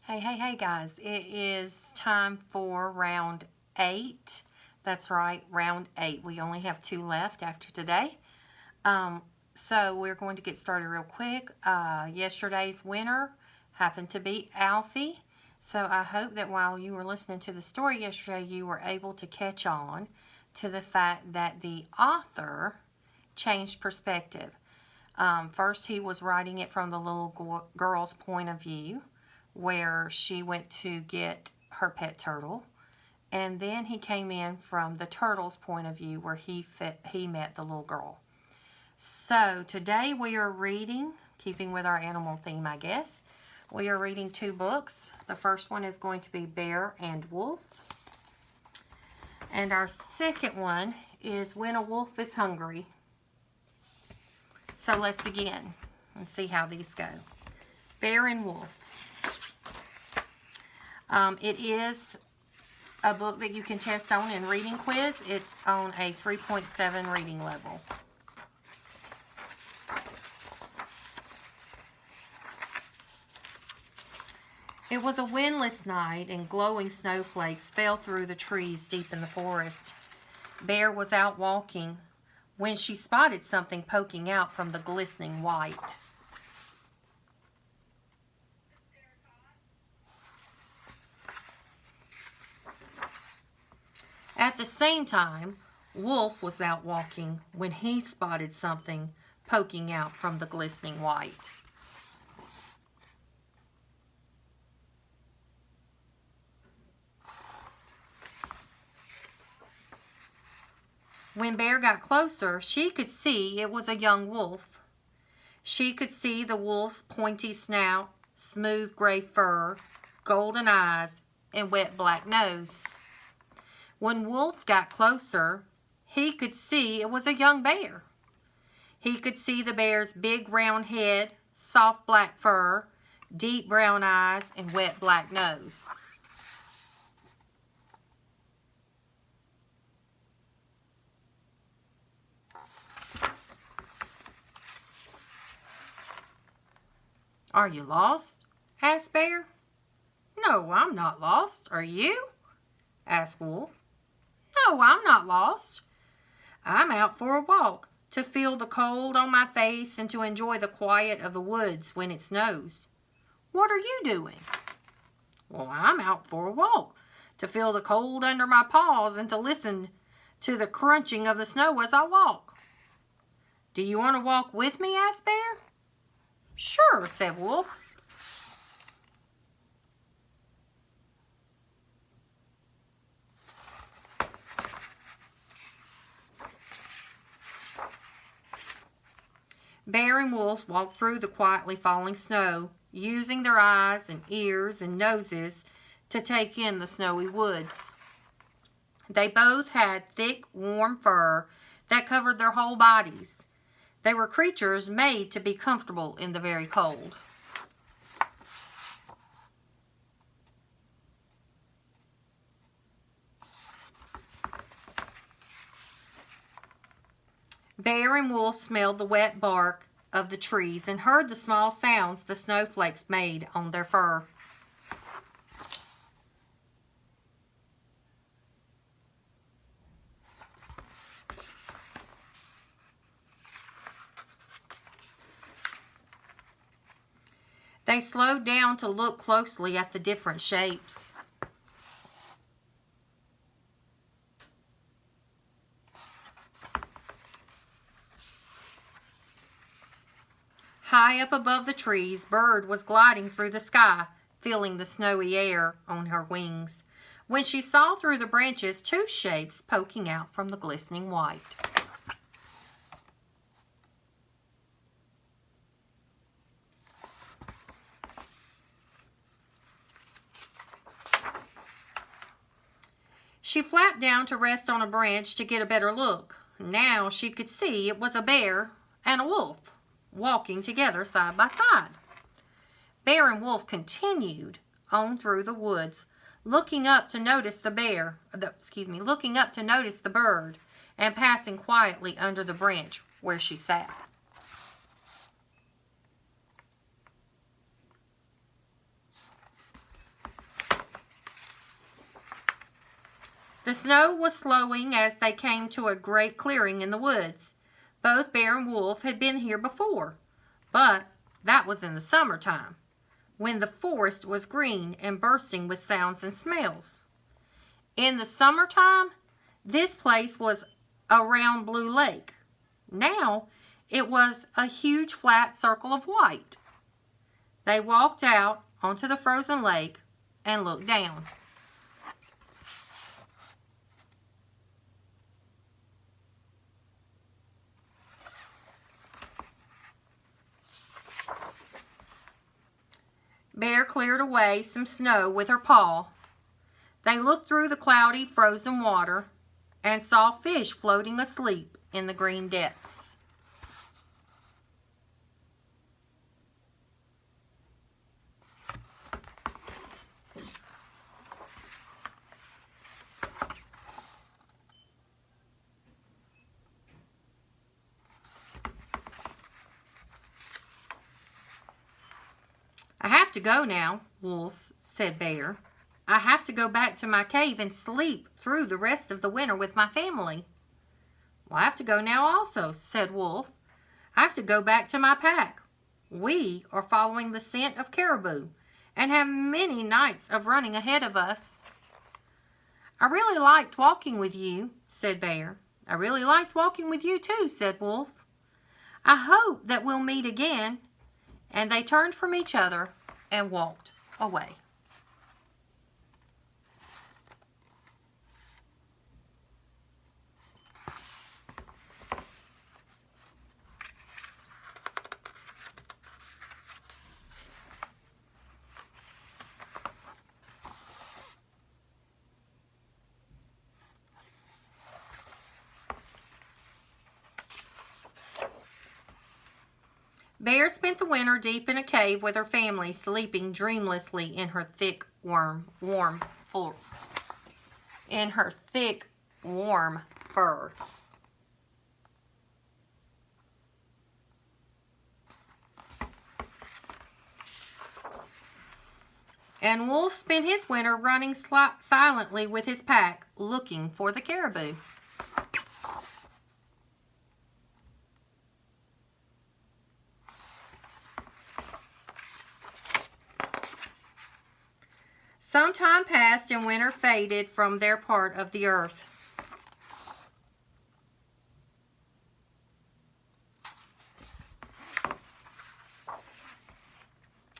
Hey guys, it is time for round 8. That's right, round 8. We only have 2 left after today. So we're going to get started real quick. Yesterday's winner happened to be Alfie. So I hope that while you were listening to the story yesterday, you were able to catch on to the fact that the author changed perspective. First, he was writing it from the little girl's point of view, where she went to get her pet turtle, and then he came in from the turtle's point of view, where he met the little girl. So today we are reading, keeping with our animal theme, I guess, we are reading 2 books. The first one is going to be Bear and Wolf, and our second one is When a Wolf is Hungry. So let's begin and see how these go. Bear and Wolf. It is a book that you can test on in reading quiz. It's on a 3.7 reading level. It was a windless night, and glowing snowflakes fell through the trees deep in the forest. Bear was out walking when she spotted something poking out from the glistening white. At the same time, Wolf was out walking when he spotted something poking out from the glistening white. When Bear got closer, she could see it was a young wolf. She could see the wolf's pointy snout, smooth gray fur, golden eyes, and wet black nose. When Wolf got closer, he could see it was a young bear. He could see the bear's big round head, soft black fur, deep brown eyes, and wet black nose. "Are you lost?" asked Bear. "No, I'm not lost. Are you?" asked Wolf. "No, I'm not lost. I'm out for a walk, to feel the cold on my face and to enjoy the quiet of the woods when it snows. What are you doing?" "Well, I'm out for a walk, to feel the cold under my paws and to listen to the crunching of the snow as I walk." "Do you want to walk with me?" asked Bear. "Sure," said Wolf. Bear and Wolf walked through the quietly falling snow, using their eyes and ears and noses to take in the snowy woods. They both had thick, warm fur that covered their whole bodies. They were creatures made to be comfortable in the very cold. Bear and Wolf smelled the wet bark of the trees and heard the small sounds the snowflakes made on their fur. They slowed down to look closely at the different shapes. High up above the trees, Bird was gliding through the sky, feeling the snowy air on her wings, when she saw through the branches 2 shapes poking out from the glistening white. She flapped down to rest on a branch to get a better look. Now she could see it was a bear and a wolf, walking together side by side. Bear and Wolf continued on through the woods, looking up to notice the bird, and passing quietly under the branch where she sat. The snow was slowing as they came to a great clearing in the woods. Both Bear and Wolf had been here before, but that was in the summertime, when the forest was green and bursting with sounds and smells. In the summertime, this place was a round blue lake. Now, it was a huge flat circle of white. They walked out onto the frozen lake and looked down. Bear cleared away some snow with her paw. They looked through the cloudy, frozen water and saw fish floating asleep in the green depths. I have to go now, Wolf, said Bear. I have to go back to my cave and sleep through the rest of the winter with my family. Well, I have to go now also, said Wolf. I have to go back to my pack. We are following the scent of caribou and have many nights of running ahead of us. I really liked walking with you, said Bear. I really liked walking with you too, said Wolf. I hope that we'll meet again. And they turned from each other and walked away. Bear spent the winter deep in a cave with her family, sleeping dreamlessly in her thick, warm fur. And Wolf spent his winter running silently with his pack, looking for the caribou. Some time passed and winter faded from their part of the earth.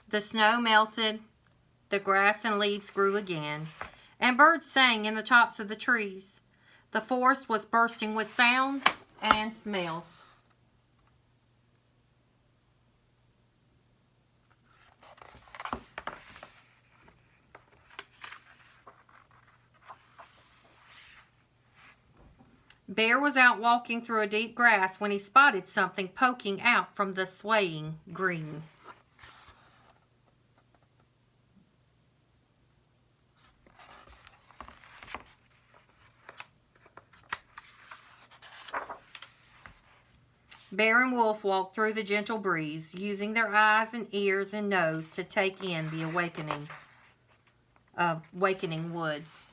The snow melted, the grass and leaves grew again, and birds sang in the tops of the trees. The forest was bursting with sounds and smells. Bear was out walking through a deep grass when he spotted something poking out from the swaying green. Bear and Wolf walked through the gentle breeze, using their eyes and ears and nose to take in the awakening woods.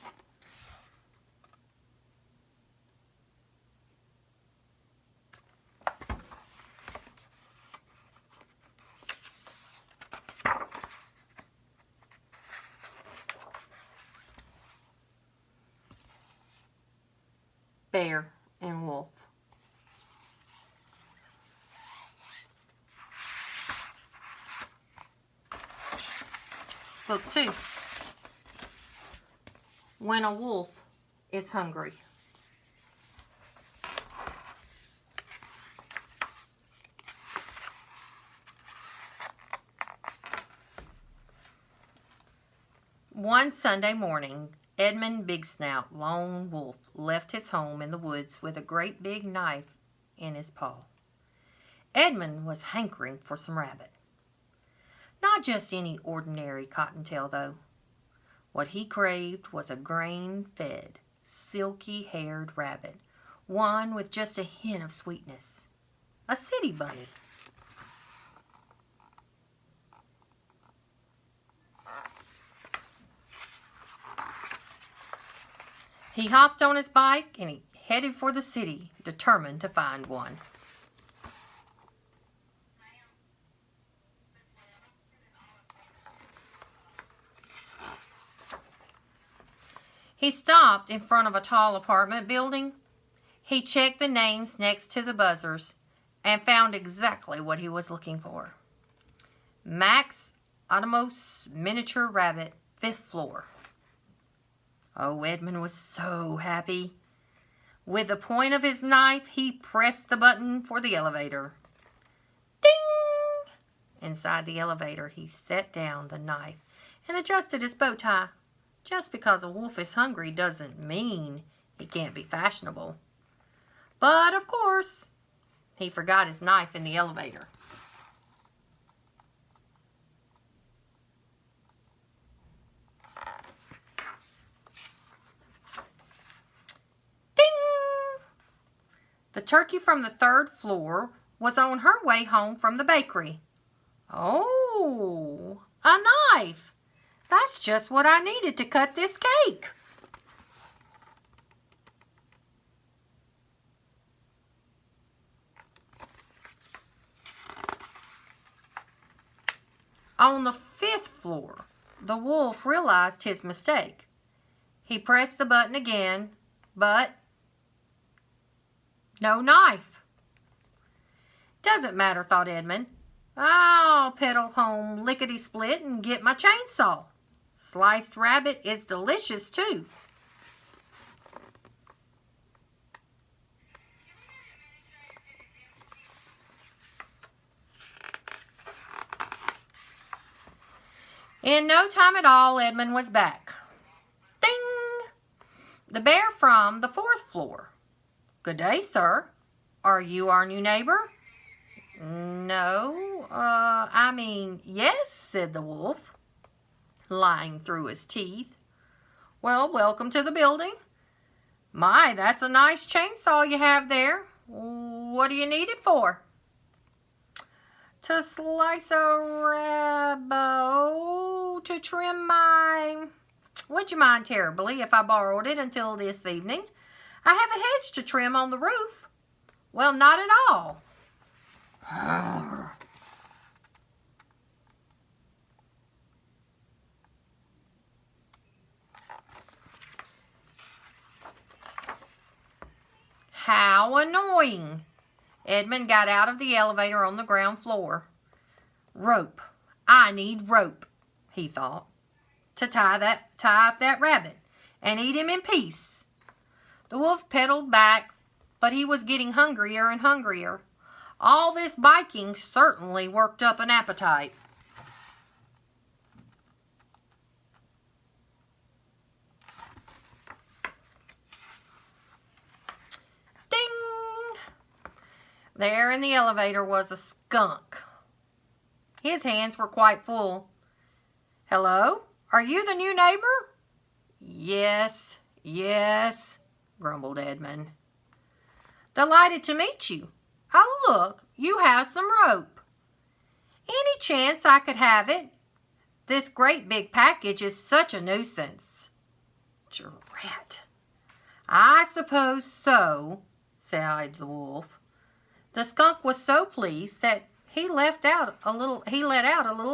Bear and Wolf. Book 2. When a Wolf is Hungry. One Sunday morning, Edmund Big Snout, Lone Wolf, left his home in the woods with a great big knife in his paw. Edmund was hankering for some rabbit. Not just any ordinary cottontail, though. What he craved was a grain-fed, silky-haired rabbit, one with just a hint of sweetness. A city bunny. He hopped on his bike and he headed for the city, determined to find one. He stopped in front of a tall apartment building. He checked the names next to the buzzers and found exactly what he was looking for. Max Atomos Miniature Rabbit, 5th floor. Oh, Edmund was so happy. With the point of his knife, he pressed the button for the elevator. Ding! Inside the elevator, he set down the knife and adjusted his bow tie. Just because a wolf is hungry doesn't mean he can't be fashionable. But, of course, he forgot his knife in the elevator. Ding! The turkey from the 3rd floor was on her way home from the bakery. Oh, a knife! That's just what I needed to cut this cake. On the 5th floor, the wolf realized his mistake. He pressed the button again, but no knife. Doesn't matter, thought Edmund. I'll pedal home lickety-split and get my chainsaw. Sliced rabbit is delicious, too. In no time at all, Edmund was back. Ding! The bear from the 4th floor. Good day, sir. Are you our new neighbor? No, yes, said the wolf, lying through his teeth. Well, welcome to the building. My, that's a nice chainsaw you have there. What do you need it for? To slice a rabbit, to trim my... Would you mind terribly if I borrowed it until this evening? I have a hedge to trim on the roof. Well, not at all. How annoying. Edmund got out of the elevator on the ground floor. Rope. I need rope, he thought, to tie up that rabbit and eat him in peace. The wolf pedaled back, but he was getting hungrier and hungrier. All this biking certainly worked up an appetite. Ding! There in the elevator was a skunk. His hands were quite full. Hello? Are you the new neighbor? Yes, grumbled Edmund. Delighted to meet you. Oh, look, you have some rope. Any chance I could have it? This great big package is such a nuisance. Drat. I suppose so, sighed the wolf. The skunk was so pleased that he let out a little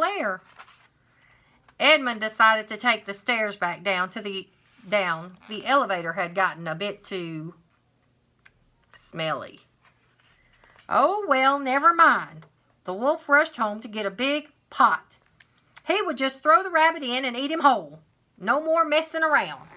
air. Edmund decided to take the stairs back down. The elevator had gotten a bit too smelly. Oh, well, never mind. The wolf rushed home to get a big pot. He would just throw the rabbit in and eat him whole. No more messing around.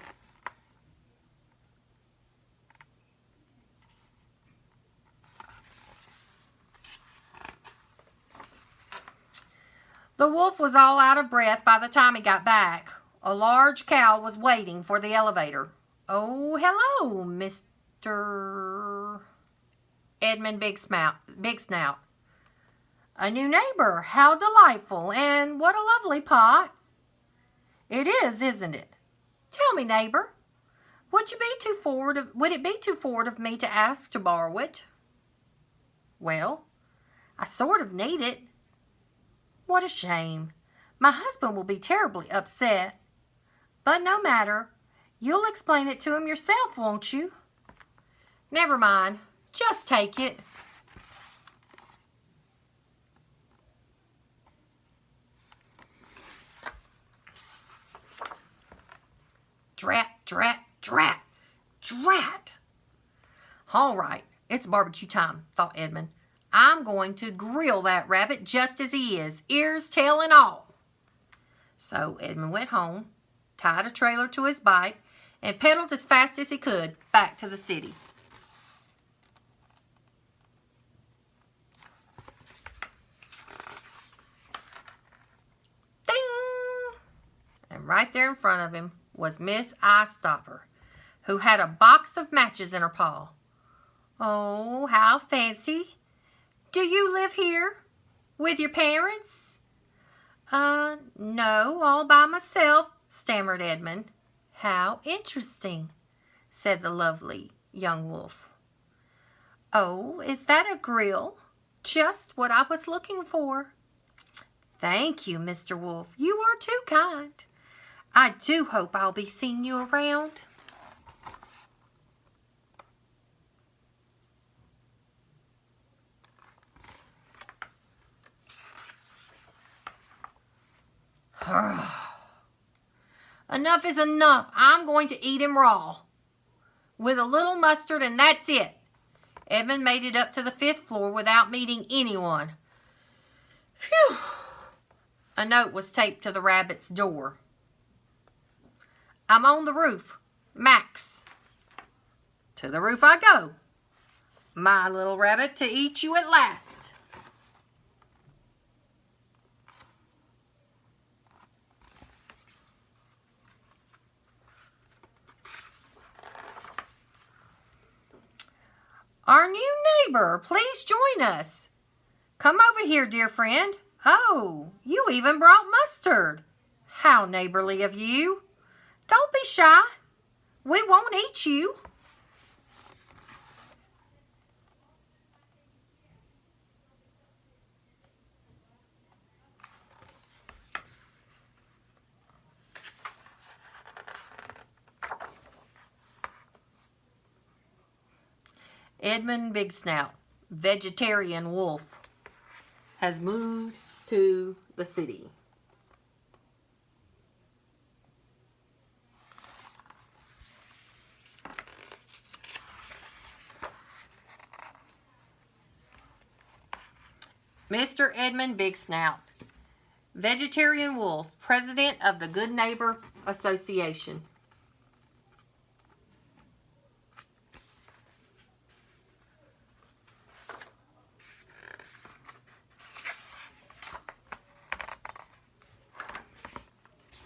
The wolf was all out of breath by the time he got back. A large cow was waiting for the elevator. Oh, hello, Mr. Edmund Big Snout. A new neighbor. How delightful. And what a lovely pot. It is, isn't it? Tell me, neighbor, would it be too forward of me to ask to borrow it? Well, I sort of need it. What a shame. My husband will be terribly upset. But no matter. You'll explain it to him yourself, won't you? Never mind. Just take it. Drat, drat, drat, drat. All right, it's barbecue time, thought Edmund. I'm going to grill that rabbit just as he is, ears, tail, and all. So Edmund went home, tied a trailer to his bike, and pedaled as fast as he could back to the city. Ding! And right there in front of him was Miss Eyestopper, who had a box of matches in her paw. Oh, how fancy. Do you live here with your parents? No, all by myself, stammered Edmund. How interesting, said the lovely young wolf. Oh, is that a grill? Just what I was looking for. Thank you, Mr. Wolf. You are too kind. I do hope I'll be seeing you around. Enough is enough. I'm going to eat him raw. With a little mustard, and that's it. Edmund made it up to the 5th floor without meeting anyone. Phew. A note was taped to the rabbit's door. I'm on the roof. Max. To the roof I go. My little rabbit, to eat you at last. Our new neighbor, please join us. Come over here, dear friend. Oh, you even brought mustard. How neighborly of you. Don't be shy. We won't eat you. Edmund Big Snout, vegetarian wolf, has moved to the city. Mr. Edmund Big Snout, vegetarian wolf, president of the Good Neighbor Association.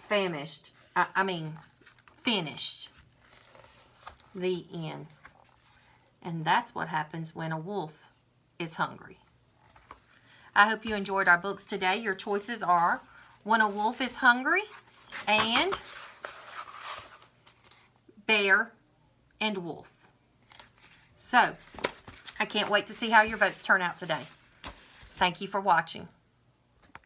Finished. The end. And that's what happens when a wolf is hungry. I hope you enjoyed our books today. Your choices are When a Wolf is Hungry and Bear and Wolf. So, I can't wait to see how your votes turn out today. Thank you for watching.